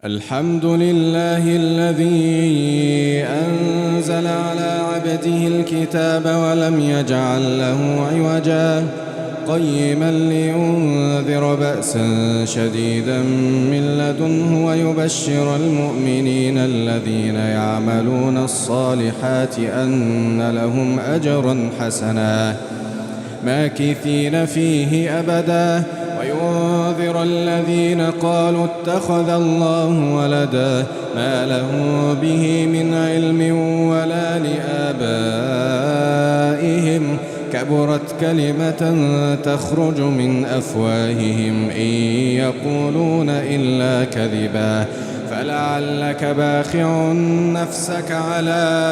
الحمد لله الذي أنزل على عبده الكتاب ولم يجعل له عوجا قيما لينذر بأسا شديدا من لدنه ويبشر المؤمنين الذين يعملون الصالحات أن لهم أجرا حسنا ماكثين فيه أبدا وينذر الذين قالوا اتخذ الله ولدا ما له به من علم ولا لآبائهم كبرت كلمة تخرج من أفواههم إن يقولون إلا كذبا فلعلك باخع نفسك على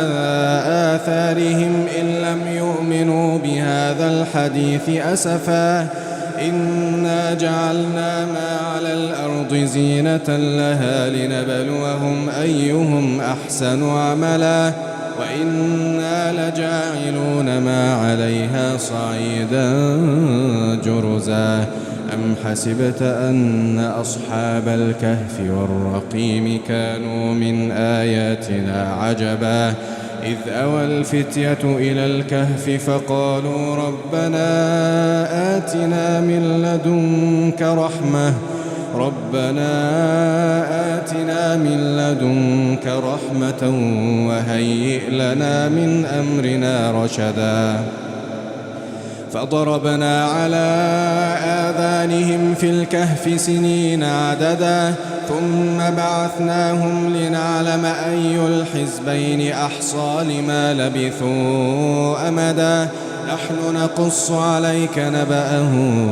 آثارهم إن لم يؤمنوا بهذا الحديث أسفا إنا جعلنا ما على الأرض زينة لها لنبلوهم أيهم أحسن عملا وإنا لجاعلون ما عليها صعيدا جرزا أم حسبت أن أصحاب الكهف والرقيم كانوا من آياتنا عجبا إذ أوى الفتية إلى الكهف فقالوا ربنا آتنا من لدنك رحمة وهيئ لنا من أمرنا رشدا فضربنا على آذانهم في الكهف سنين عددا ثم بعثناهم لنعلم أي الحزبين أحصى لما لبثوا أمدا نحن نقص عليك نبأهم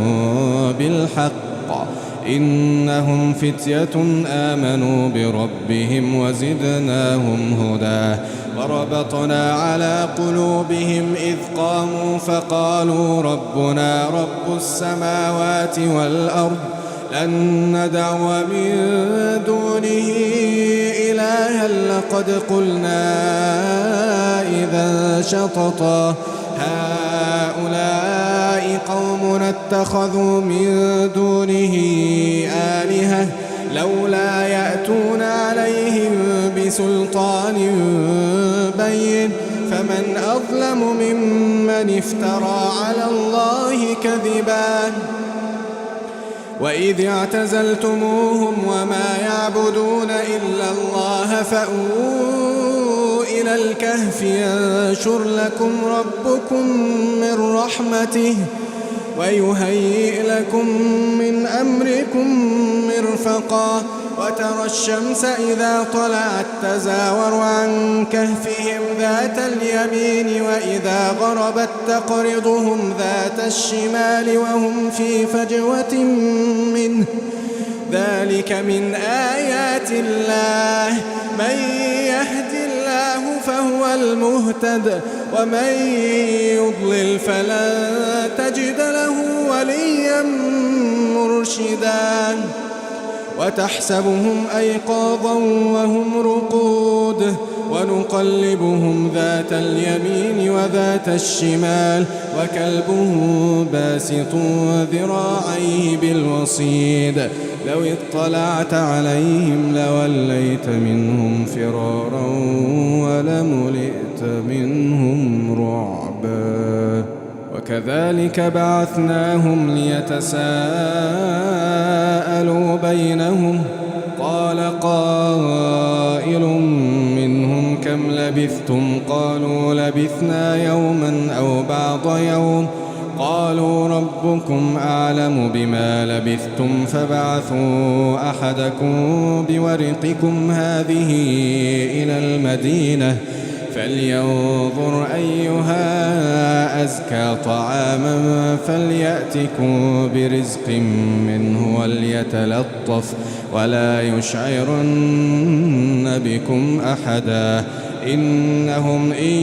بالحق إنهم فتية آمنوا بربهم وزدناهم هدى وربطنا على قلوبهم إذ قاموا فقالوا ربنا رب السماوات والأرض لن ندعو من دونه إلها لقد قلنا إذا شططا هؤلاء قوم اتخذوا من دونه آلهة لولا يأتون عليهم بسلطان بين فمن أظلم ممن افترى على الله كذبا وإذ اعتزلتموهم وما يعبدون إلا الله فأووا إلى الكهف ينشر لكم ربكم من رحمته ويهيئ لكم من أمركم مرفقا وترى الشمس إذا طلعت تزاور عن كهفهم ذات اليمين وإذا غربت تقرضهم ذات الشمال وهم في فجوة منه ذلك من آيات الله من يهد الله فهو المهتد ومن يضلل فلن تجد له وليا مرشدا وتحسبهم أيقاظا وهم رقود ونقلبهم ذات اليمين وذات الشمال وكلبهم باسط ذراعيه بالوصيد لو اطلعت عليهم لوليت منهم فرارا ولملئت منهم رعبا وكذلك بعثناهم ليتساءلوا بينهم قال قائل منهم كم لبثتم قالوا لبثنا يوما أو بعض يوم قالوا ربكم أعلم بما لبثتم فبعثوا أحدكم بورقكم هذه إلى المدينة فلينظر أيها أزكى طعاما فليأتكم برزق منه وليتلطف ولا يشعرن بكم أحدا إنهم إن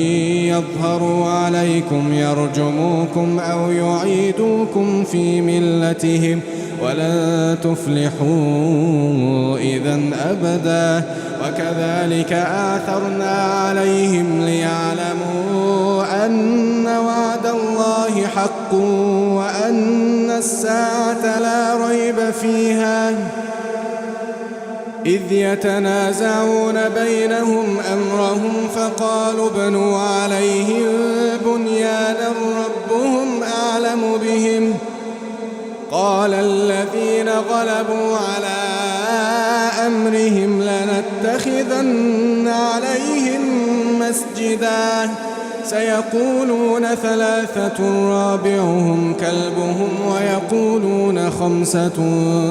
يظهروا عليكم يرجموكم أو يعيدوكم في ملتهم ولن تفلحوا إذن أبدا وكذلك آثرنا عليهم ليعلموا أن وعد الله حق وأن الساعة لا ريب فيها إذ يتنازعون بينهم أمرهم فقالوا ابنوا عليهم بنيانا ربهم أعلم بهم قال الذين غلبوا على أمرهم لنتخذن عليهم مسجدا سيقولون ثلاثة رابعهم كلبهم ويقولون خمسة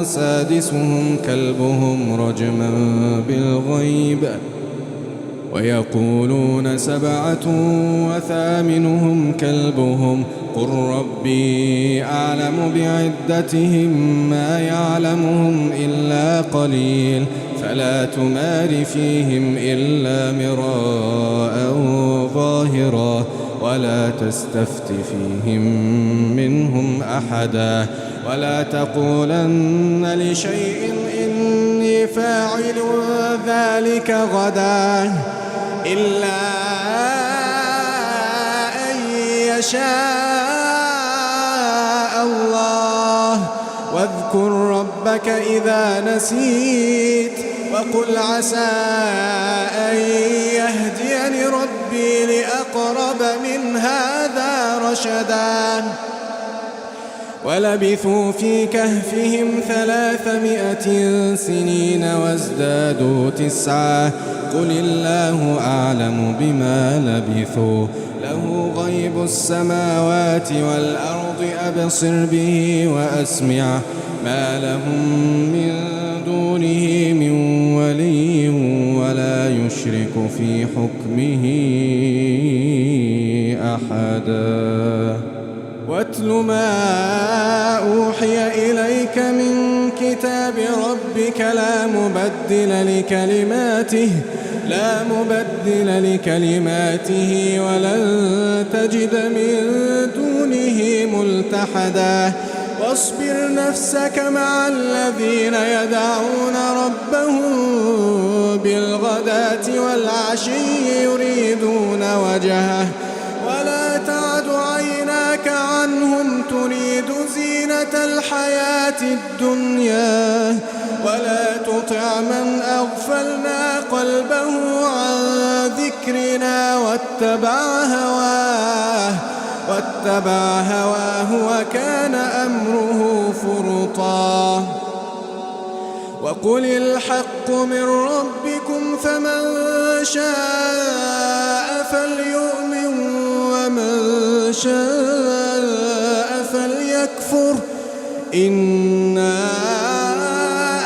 سادسهم كلبهم رجما بالغيب ويقولون سبعة وثامنهم كلبهم قل ربي أعلم بعدتهم ما يعلمهم إلا قليل فلا تمار فيهم إلا مراء ظاهرا ولا تستفت فيهم منهم أحدا ولا تقولن لشيء إني فاعل ذلك غدا إلا أن يشاء الله واذكر ربك إذا نسيت وقل عسى أن يهديني ربي لأقرب من هذا رشدا ولبثوا في كهفهم 300 سنين وازدادوا 9 قل الله أعلم بما لبثوا له غيب السماوات والأرض أبصر به وأسمع ما لهم من دونه من ولي ولا يشرك في حكمه أحدا واتل ما أوحي إليك من كتاب ربك لا مبدل لكلماته ولن تجد من دونه ملتحدا واصبر نفسك مع الذين يدعون ربهم بالغداة والعشي يريدون وجهه ولا تعد عيناك عنهم تريد زينة الحياة الدنيا ولا تطع من أغفلنا قلبه عن ذكرنا واتبع هواه وكان أمره فرطا وقل الحق من ربكم فمن شاء فليؤمن ومن شاء فليكفر إنا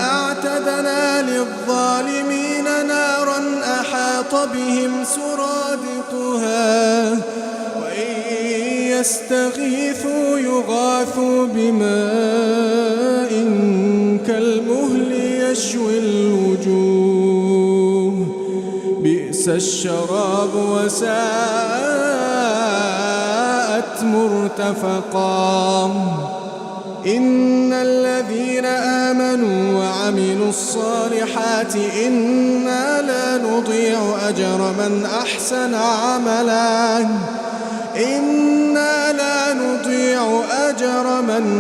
أعتدنا للظالمين نارا أحاط بهم سرادقها وإن يستغيثوا يغاثوا بماء كالمهل يشوي الوجوه بئس الشراب وساءت مرتفقا إن الذين آمنوا وعملوا الصالحات إنا لا نضيع أجر من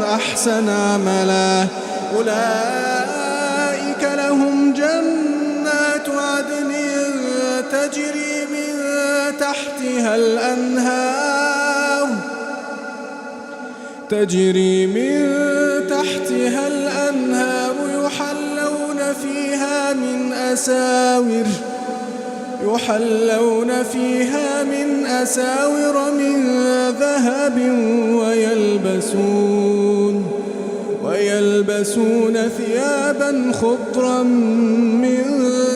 أحسن عملا أولئك لهم جنات عدن تجري من تحتها الأنهار يحلون فيها من أساور من ذهب ويلبسون ثيابا خضرا من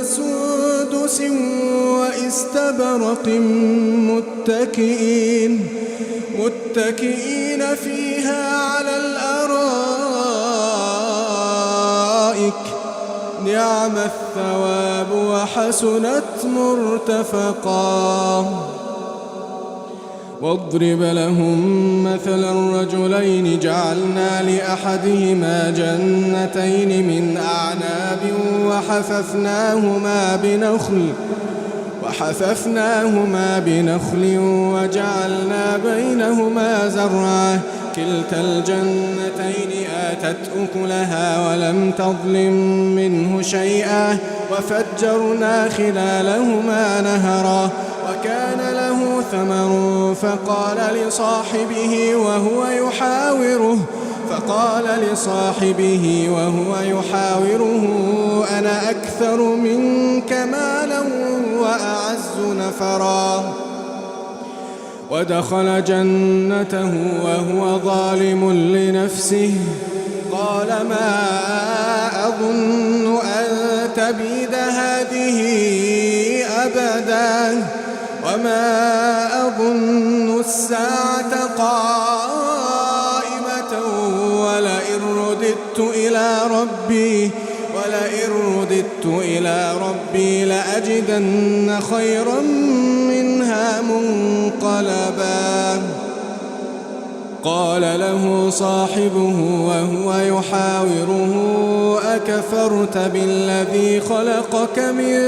سندس واستبرق متكئين فيها على الأرائك نعم الثواب وحسنت مرتفقا واضرب لهم مثلا الرجلين جعلنا لأحدهما جنتين من أعناب وحففناهما بنخل وجعلنا بينهما زرعا كلتا الجنتين آتت أكلها ولم تظلم منه شيئا وفجرنا خلالهما نهرا وكان له ثمر فقال لصاحبه وهو يحاوره أنا أكثر منك مالا وأعز نفرا ودخل جنته وهو ظالم لنفسه قال ما أظن أن تبيد هذه أبدا وما أظن الساعة قائمة ولئن رددت إلى ربي لأجدن خيرا منها منقلبا قال له صاحبه وهو يحاوره أكفرت بالذي خلقك من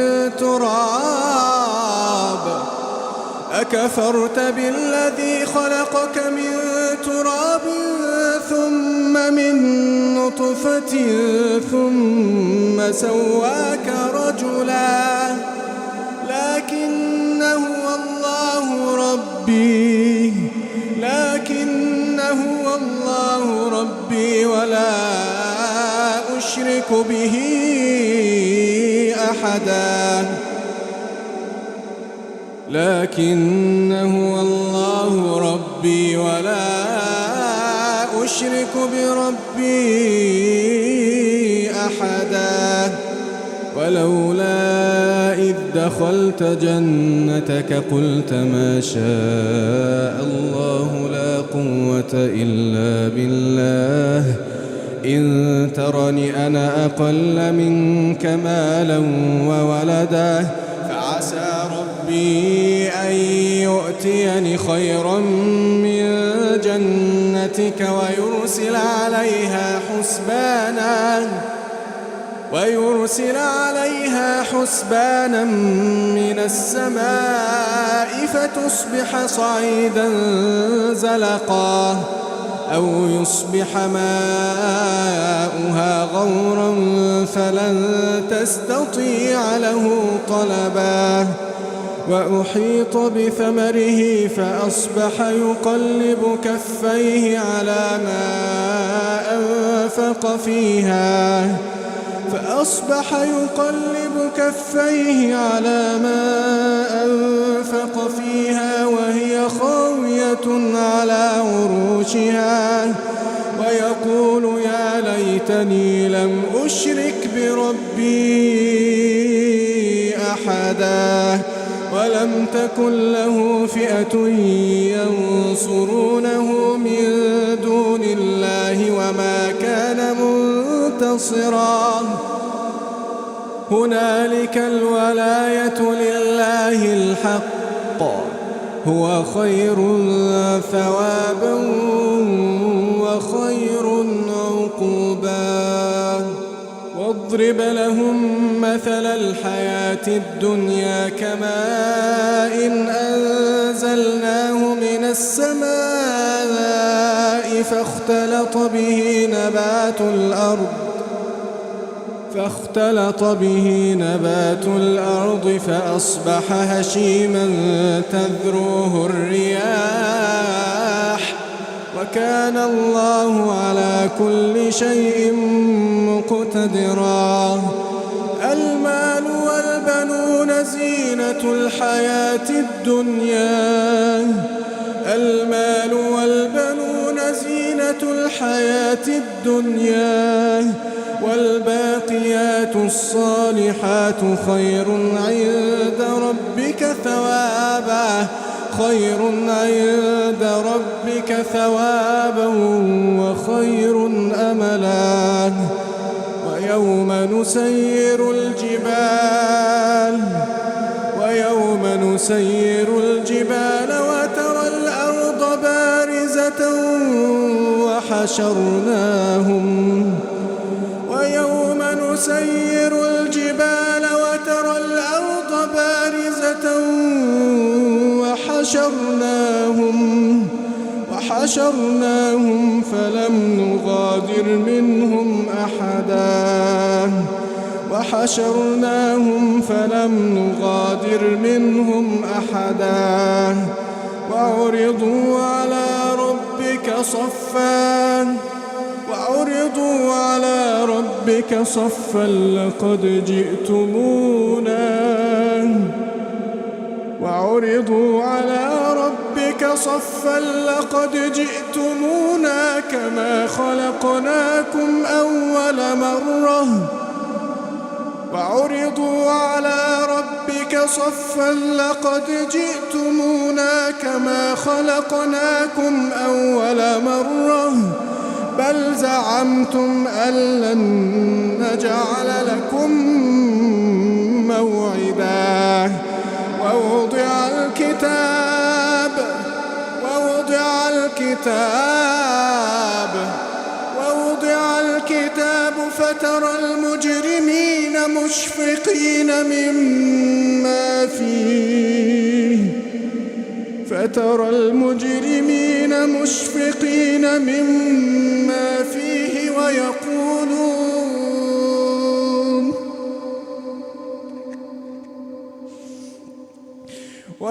تراب ثم من نطفة ثم سواك رجلا لكن هو الله ربي ولا أشرك به أحدا ولولا إذ دخلت جنتك قلت ما شاء الله لا قوة إلا بالله إن ترني أنا أقل منك مالا وولدا فعسى ربي أن يؤتيني خيرا من جنتك ويرسل عليها حسبانا من السماء فتصبح صعيدا زلقا أو يصبح ماؤها غورا فلن تستطيع له طلبا وأحيط بثمره فأصبح يقلب كفيه على ما أنفق فيها وهي خاوية على عروشها ويقول يا ليتني لم أشرك بربي أحدا ولم تكن له فئة ينصرونه من دون الله وما كان منتصرا هنالك الولاية لله الحق هو خير ثوابا وخير عقبا واضرب لهم مثل الحياة الدنيا كماء أنزلناه من السماء فاختلط به نبات الأرض فأصبح هشيما تذروه الرياح وكان الله على كل شيء مقتدرا المال والبنون زينة الحياة الدنيا والباقيات الصالحات خير عند ربك ثوابا وخير أملا ويوم نسير الجبال وترى الأرض بارزة وحشرناهم وحشرناهم فلم نغادر منهم أحدا وحشرناهم فلم نغادر منهم أحدا وعرضوا على ربك صفا لقد جئتمونا كما خلقناكم أول مرة بل زعمتم أن لن نجعل لكم موعدا ووضع الكتاب فترى المجرمين مشفقين مما فيه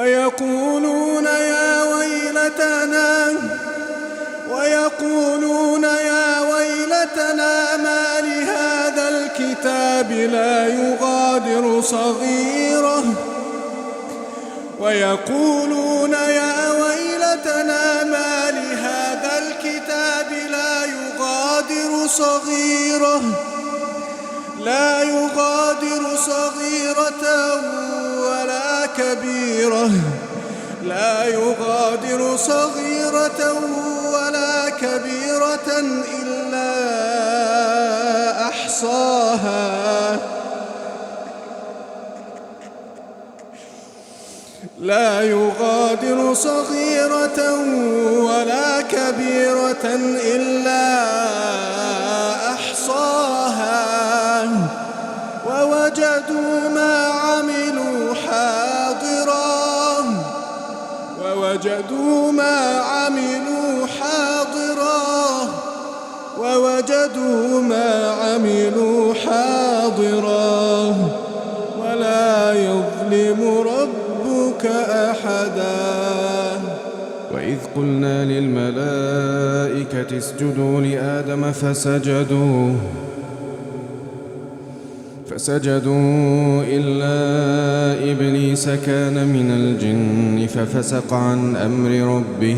ويقولون يا ويلتنا ما لهذا الكتاب لا يغادر صغيرة ولا كبيرة إلا أحصاها ووجدوا ما عملوا حاضرا ولا يظلم ربك أحدا. وإذ قلنا للملائكة اسجدوا لآدم فسجدوا إلا إبليس كان من الجن ففسق عن أمر ربه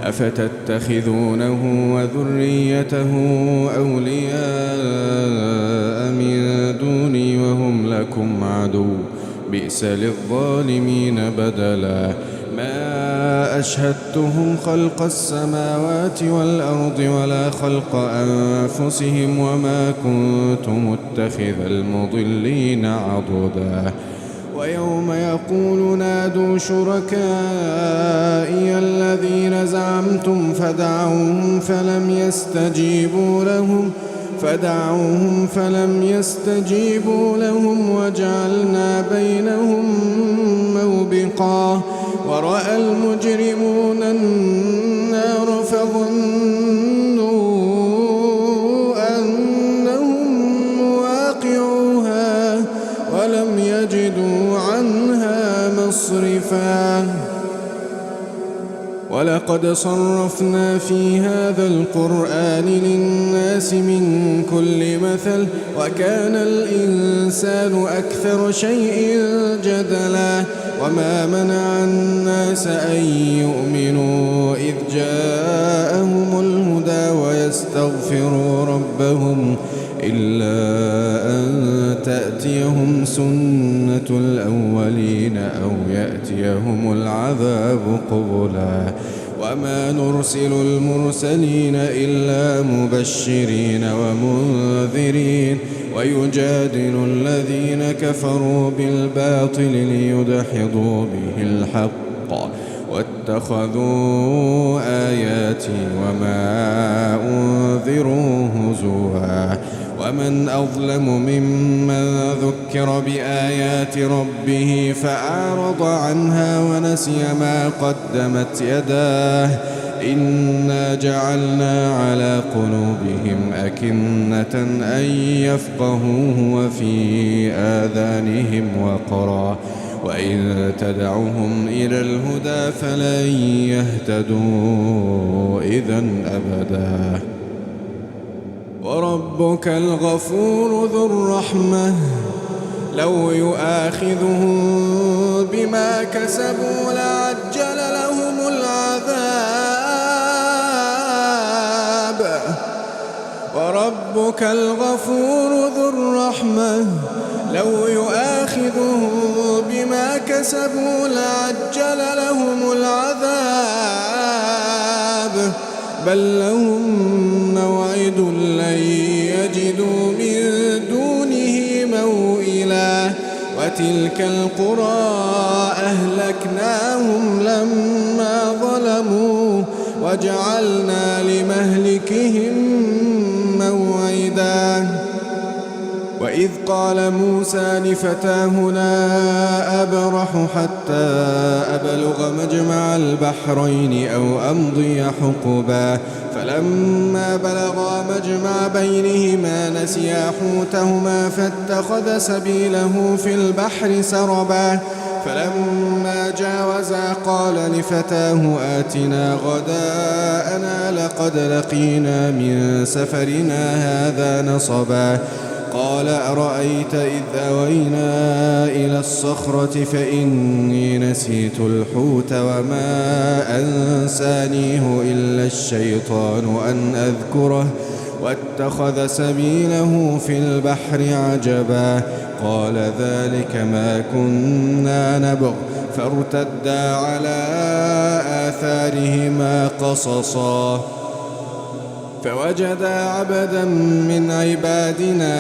أفتتخذونه وذريته أولياء من دوني وهم لكم عدو بئس للظالمين بدلا. ما أشهدتهم خلق السماوات والأرض ولا خلق أنفسهم وما كنت متخذ المضلين عضدا. ويوم يقول نادوا شركائي الذين زعمتم فدعوهم فلم يستجيبوا لهم وجعلنا بينهم موبقا. ورأى المجرمون النار فظنوا أنهم مواقعوها ولم يجدوا عنها مصرفا. ولقد صرفنا في هذا القرآن للناس من كل مثل وكان الإنسان أكثر شيء جدلا. وما منع الناس أن يؤمنوا إذ جاءهم الهدى ويستغفروا ربهم إلا أن تأتيهم سنة الأولين أو يأتيهم العذاب قبلا. وما نرسل المرسلين إلا مبشرين ومنذرين ويجادل الذين كفروا بالباطل ليدحضوا به الحق واتخذوا آياتي وما أنذروا هزوا. ومن أظلم ممن ذكر بآيات ربه فأعرض عنها ونسي ما قدمت يداه إنا جعلنا على قلوبهم أكنة أن يفقهوه وفي آذانهم وقرا وإن تدعهم إلى الهدى فلن يهتدوا إذن أبدا. وربك الغفور ذو الرحمة لو يؤاخذهم بما كسبوا لعجل لهم العذاب. وربك الغفور ذو الرحمة لو يؤاخذهم بما كسبوا لعجل لهم العذاب بل لهم موعد لن يجدوا من دونه موئلا. وتلك القرى أهلكناهم لما ظلموا وجعلنا لمهلكهم موعدا. وإذ قال موسى لفتاه لا أبرح حتى أبلغ مجمع البحرين أو أمضي حقبا فلما بلغا مجمع بينهما نسيا حوتهما فاتخذ سبيله في البحر سربا فلما جاوزا قال لفتاه آتنا غداءنا لقد لقينا من سفرنا هذا نصبا قال أرأيت إذ أوينا إلى الصخرة فإني نسيت الحوت وما أنسانيه إلا الشيطان أن أذكره واتخذ سبيله في البحر عجبا قال ذلك ما كنا نبغ فارتدا على آثارهما قصصا فوجدا عبدا من عبادنا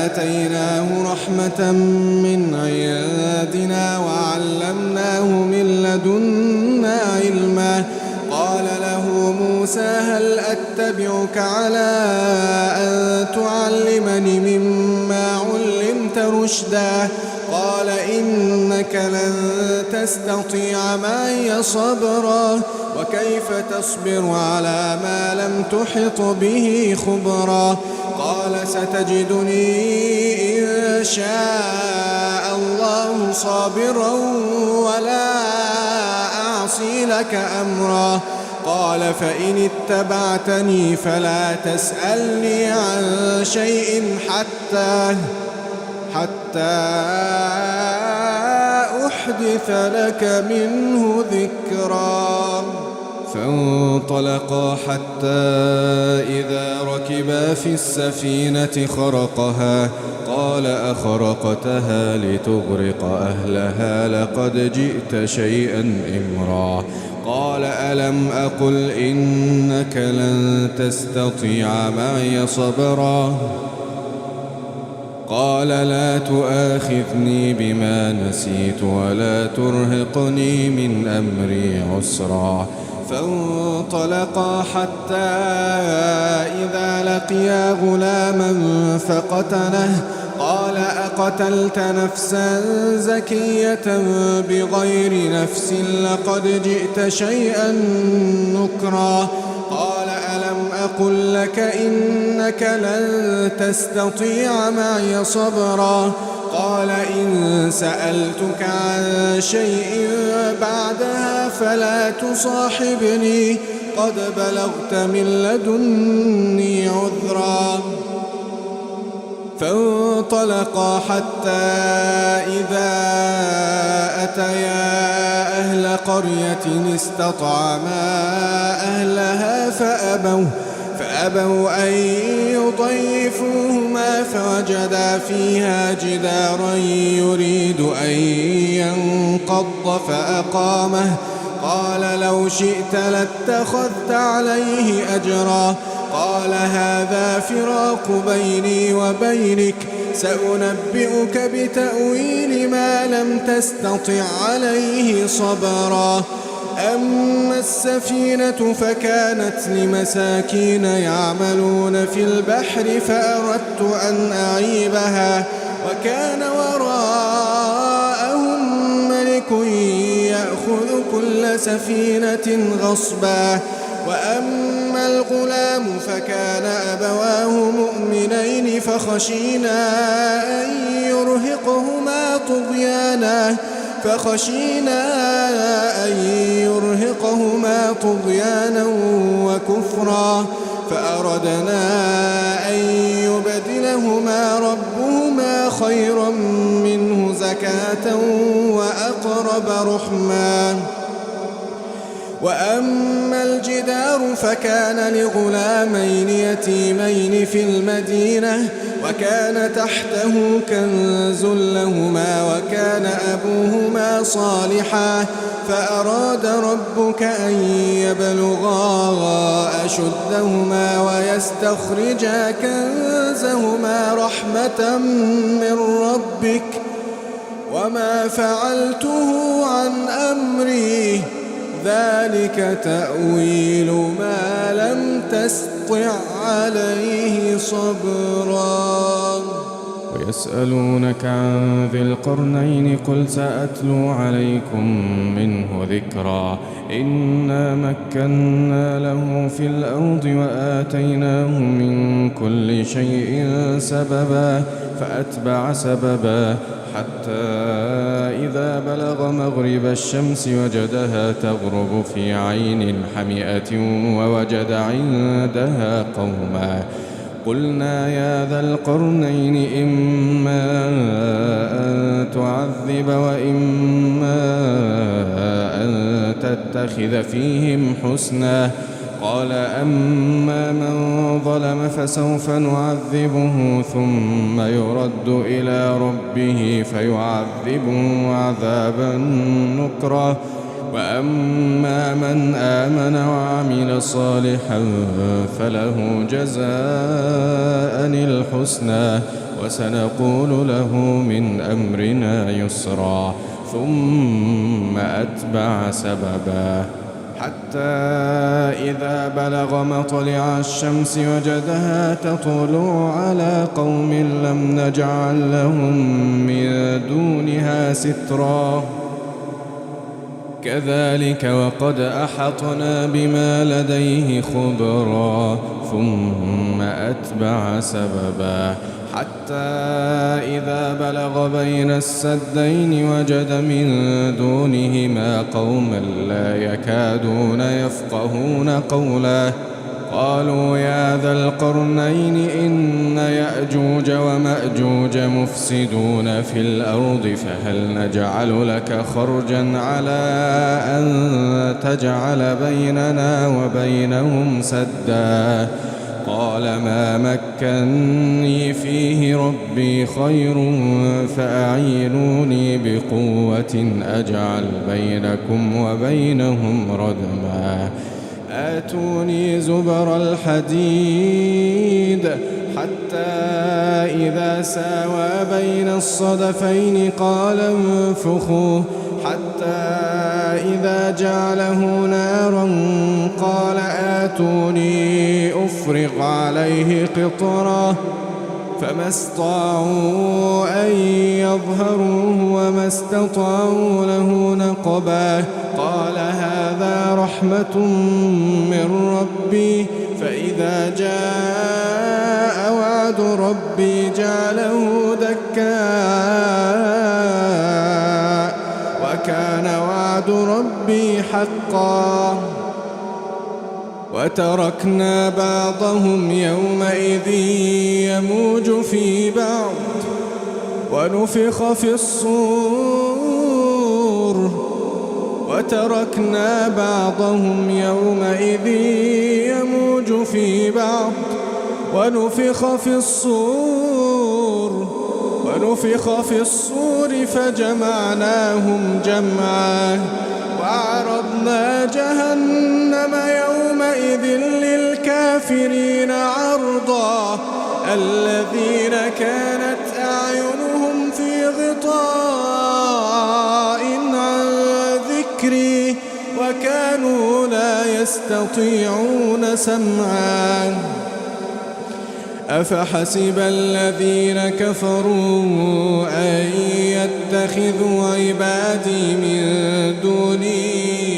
آتيناه رحمة من عندنا وعلمناه من لدنا علما قال له موسى هل أتبعك على أن تعلمني مما علمت رشدا قال إنك لن تستطيع معي صبرا وكيف تصبر على ما لم تحط به خبرا قال ستجدني إن شاء الله صابرا ولا أعصي لك أمرا قال فإن اتبعتني فلا تسألني عن شيء حتى أحدث لك منه ذكرا فانطلقا حتى إذا ركبا في السفينة خرقها قال أخرقتها لتغرق أهلها لقد جئت شيئا إمرا قال ألم أقل إنك لن تستطيع معي صبرا قال لا تؤاخذني بما نسيت ولا ترهقني من أمري عسرا فانطلقا حتى إذا لقيا غلاما فقتله قال أقتلت نفسا زكية بغير نفس لقد جئت شيئا نكرا قال ألم أقل لك إنك لن تستطيع معي صبرا قال إن سألتك عن شيء بعدها فلا تصاحبني قد بلغت من لدني عذرا فانطلقا حتى إذا أتيا أهل قرية استطعما أهلها فأبوا أن يضيفوهما فوجدا فيها جدارا يريد أن ينقض فأقامه قال لو شئت لاتخذت عليه أجرا قال هذا فراق بيني وبينك سأنبئك بتأويل ما لم تستطع عليه صبرا أما السفينة فكانت لمساكين يعملون في البحر فأردت أن أعيبها وكان وراءهم ملك يأخذ كل سفينة غصبا. وأما الغلام فكان أبواه مؤمنين فخشينا أن يرهقهما طغيانا وكفرا، فأردنا أن يبدلهما ربهما خيرا منه زكاة وأقرب رحما. وأما الجدار فكان لغلامين يتيمين في المدينة وكان تحته كنز لهما وكان أبوهما صالحا، فأراد ربك أن يبلغا أشدهما ويستخرجا كنزهما رحمة من ربك وما فعلته عن أمري ذلك تأويل ما لم تسطع عليه صبرا. ويسألونك عن ذي القرنين قل سأتلو عليكم منه ذكرا. إنا مكنا له في الأرض وآتيناه من كل شيء سببا فأتبع سببا حتى إذا بلغ مغرب الشمس وجدها تغرب في عين حمئة ووجد عندها قوما. قلنا يا ذا القرنين إما أن تعذب وإما أن تتخذ فيهم حسنا. قال أما من ظلم فسوف نعذبه ثم يرد إلى ربه فيعذبه عذابا نكرا. وأما من آمن وعمل صالحا فله جزاء الحسنى وسنقول له من أمرنا يسرا. ثم أتبع سببا حتى إذا بلغ مطلع الشمس وجدها تطلع على قوم لم نجعل لهم من دونها سترا. كذلك وقد أحطنا بما لديه خبرا. ثم أتبع سببا حتى إذا بلغ بين السدين وجد من دونهما قوما لا يكادون يفقهون قولا. قالوا يا ذا القرنين إن يأجوج ومأجوج مفسدون في الأرض فهل نجعل لك خرجا على أن تجعل بيننا وبينهم سدا. قال ما مكني فيه ربي خير فأعينوني بقوة أجعل بينكم وبينهم ردما. آتوني زبر الحديد حتى إذا ساوى بين الصدفين قال انفخوا حتى إذا جعله نارا قال آتوني أفرغ عليه قطرا. فما استطاعوا أن يظهروه وما استطاعوا له نقبا. قال هذا رحمة من ربي فإذا جاء وعد ربي جعله دكاء وكان وعد ربي حقا. وتركنا بعضهم يومئذ يموج في بعض ونفخ في الصور. وتركنا بعضهم يومئذ يموج في بعض ونفخ في الصور فجمعناهم جمعا. وعرضنا جهنم يومئذ للكافرين عرضا. الذين كانت أعينهم في غطاء عن ذكري وكانوا لا يستطيعون سمعا. أفحسب الذين كفروا أن يتخذوا عبادي من دوني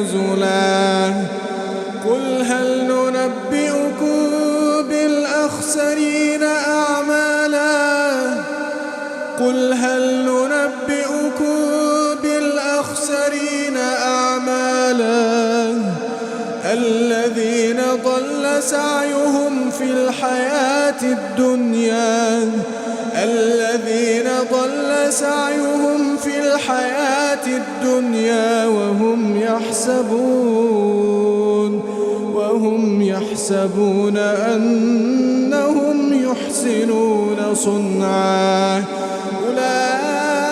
نزلا قل هل ننبئكم بالأخسرين أعمالا قل هل ننبئكم بالأخسرين أعمالا الذين ضل سعيهم في الحياة الدنيا وهم يحسبون أنهم يحسنون صنعا أولئك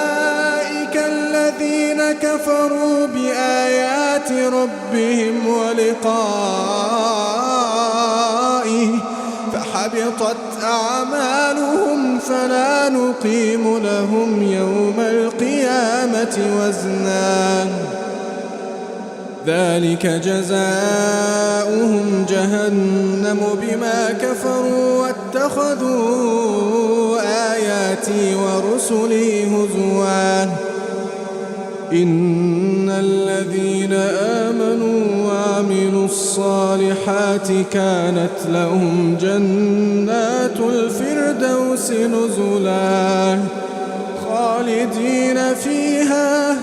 الذين كفروا بآيات ربهم ولقائه فحبطت أعمالهم فلا نقيم لهم يوم القيامة وزنا ذلك جزاؤهم جهنم بما كفروا واتخذوا آياتي ورسلي هزوا إن الذين آمنوا وعملوا الصالحات كانت لهم جنات الفردوس نزلا خالدين فيها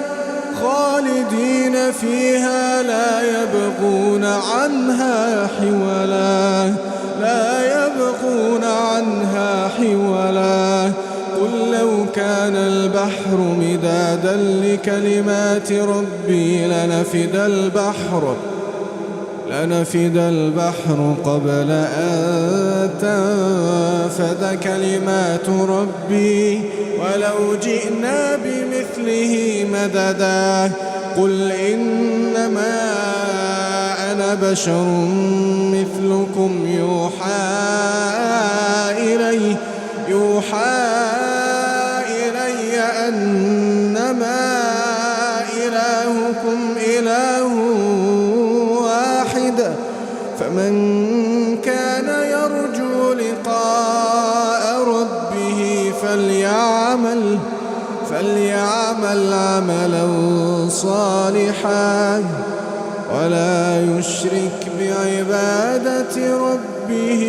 لا يبغون عنها حولا قل لو كان البحر مدادا لكلمات ربي لنفد البحر قبل أن تنفد كلمات ربي ولو جئنا بمثله مددا قل إنما أنا بشر مثلكم يوحى إلي أنما إلهكم إله واحد فمن كان يرجو لقاء ربه فليعمل عملا صالحا ولا يشرك بعبادة ربه